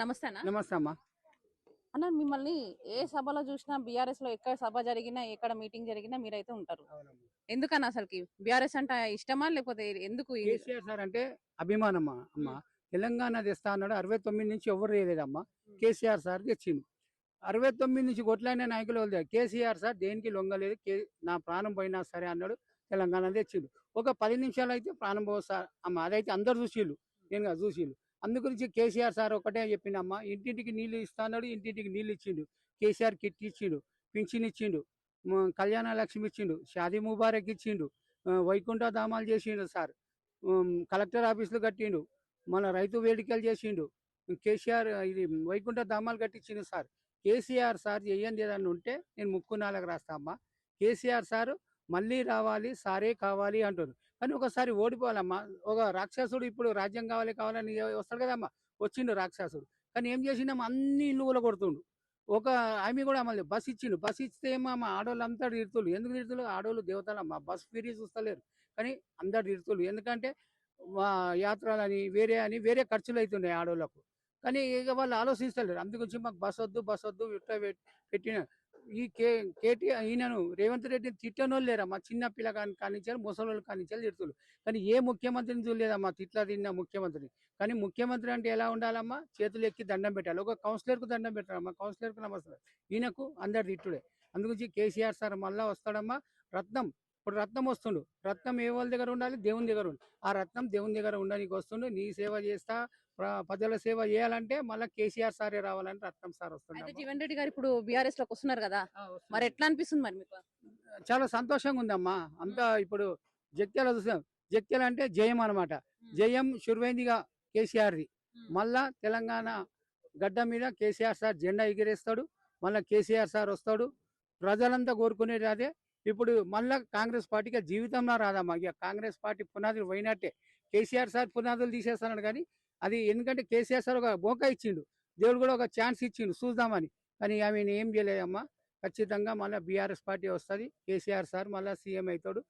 నమస్తే అన్న. నమస్తే అమ్మా. అన్న మిమ్మల్ని ఏ సభలో చూసినా బీఆర్ఎస్ లో ఎక్కడ సభ జరిగినా ఎక్కడ మీటింగ్ జరిగినా మీరైతే ఉంటారు. ఎందుకన్నా అసలుకి బీఆర్ఎస్ అంటే ఇష్టమా లేకపోతే ఎందుకు కేసీఆర్ సార్ అంటే అభిమానమ్మా అమ్మ. తెలంగాణ తెస్తా అన్నాడు. 69 నుంచి ఎవరు లేదమ్మా. కేసీఆర్ సార్ తెచ్చిండు. 69 నుంచి కొట్లాడిన నాయకులు వాళ్ళు కేసీఆర్ సార్ దేనికి లొంగలేదు. నా ప్రాణం పోయినా సరే అన్నాడు. తెలంగాణ తెచ్చిండు. ఒక 10 నిమిషాలు అయితే ప్రాణం పోస్తా అమ్మ. అదైతే అందరు చూసిళ్ళు, నేను చూసిళ్ళు. అందుగురించి కేసీఆర్ సార్ ఒకటే చెప్పిండమ్మా, ఇంటింటికి నీళ్లు ఇస్తా అన్నాడు. ఇంటింటికి నీళ్ళు ఇచ్చిండు. కేసీఆర్ కిట్ ఇచ్చిండు, పింఛన్ ఇచ్చిండు, కళ్యాణ లక్ష్మి ఇచ్చిండు, షాదీ ముబారక్ ఇచ్చిండు, వైకుంఠ ధామాలు చేసిండు సార్. కలెక్టర్ ఆఫీసులు కట్టిండు, మన రైతు వేదికలు చేసిండు. కేసీఆర్ ఇది వైకుంఠ ధామాలు కట్టించిండు సార్. కేసీఆర్ సార్ చెయ్యండి ఏదన్నా ఉంటే నేను ముక్కు నాలుగు రాస్తా అమ్మా. కేసీఆర్ సారు మళ్ళీ రావాలి, సారే కావాలి అంటారు. కానీ ఒకసారి ఓడిపోవాలమ్మా. ఒక రాక్షసుడు ఇప్పుడు రాజ్యం కావాలని వస్తాడు కదమ్మా. వచ్చిండు రాక్షసుడు. కానీ ఏం చేసిండమ్మా, అన్ని ఇల్లు కూడా కొడుతుండు. ఒక ఆమె కూడా మళ్ళీ బస్ ఇచ్చిండు. బస్ ఇస్తే ఏమో మా ఆడవాళ్ళు అంతా తిడుతులు. ఎందుకు తిడుతులు? ఆడవాళ్ళు దేవతలమ్మా. బస్ ఫ్రీ చూస్తలేరు కానీ అందరు తిడుతులు. ఎందుకంటే యాత్రలని వేరే ఖర్చులు అవుతున్నాయి ఆడవాళ్ళకు. కానీ ఇక వాళ్ళు ఆలోచిస్తలేరు. అందుగురించి మాకు బస్ వద్దు ఇట్లా పెట్టిన ఈ కేటీఆర్ ఈయనను రేవంత్ రెడ్డిని తిట్టనోళ్ళు లేరమ్మా. చిన్న పిల్లగాని కానించారు, ముసలోళ్ళు కానించారు తిడుతులు. కానీ ఏ ముఖ్యమంత్రిని చూడలేదమ్మా తిట్లా తిన్న ముఖ్యమంత్రిని. కానీ ముఖ్యమంత్రి అంటే ఎలా ఉండాలమ్మా, చేతులు ఎక్కి దండం పెట్టాలి. ఒక కౌన్సిలర్కు దండం పెట్టాలమ్మా, కౌన్సిలర్కు నమస్కారం. ఈయనకు అందరు తిట్టుడే. అందుగురించి కేసీఆర్ సార్ మళ్ళా వస్తాడమ్మా. రత్నం ఇప్పుడు రత్నం వస్తుండు. రత్నం ఏ వాళ్ళ దగ్గర ఉండాలి? దేవుని దగ్గర ఉండాలి. ఆ రత్నం దేవుని దగ్గర ఉండడానికి వస్తుండు. నీ సేవ చేస్తా, ప్రజల సేవ చేయాలంటే మళ్ళీ కేసీఆర్ సారే రావాలని రత్నం సార్ వస్తుంది. జీవన్ రెడ్డి గారు ఇప్పుడు బీఆర్ఎస్ లోకి వస్తున్నారు కదా, మరి ఎట్లా అనిపిస్తుంది మరి మీకు? చాలా సంతోషంగా ఉందమ్మా. అంతా ఇప్పుడు జగిత్యాల చూసాం. జగిత్యాల అంటే జయం అనమాట. జయం శురువైందిగా కేసీఆర్ది. మళ్ళా తెలంగాణ గడ్డ మీద కేసీఆర్ సార్ జెండా ఎగిరేస్తాడు. మళ్ళీ కేసీఆర్ సార్ వస్తాడు. ప్రజలంతా కోరుకునేది అదే. ఇప్పుడు మళ్ళా కాంగ్రెస్ పార్టీకి జీవితంలో రాదమ్మా. ఇక కాంగ్రెస్ పార్టీ పునాదులు పోయినట్టే. కేసీఆర్ సార్ పునాదులు తీసేస్తున్నాడు. కానీ అది ఎందుకంటే కేసీఆర్ సార్ ఒక బోకా ఇచ్చిండు. దేవుడు కూడా ఒక ఛాన్స్ ఇచ్చిండు చూద్దామని. కానీ ఆమె ఏం చేయలేదమ్మా. ఖచ్చితంగా మళ్ళీ బీఆర్ఎస్ పార్టీ వస్తుంది. కేసీఆర్ సార్ మళ్ళీ సీఎం అవుతాడు.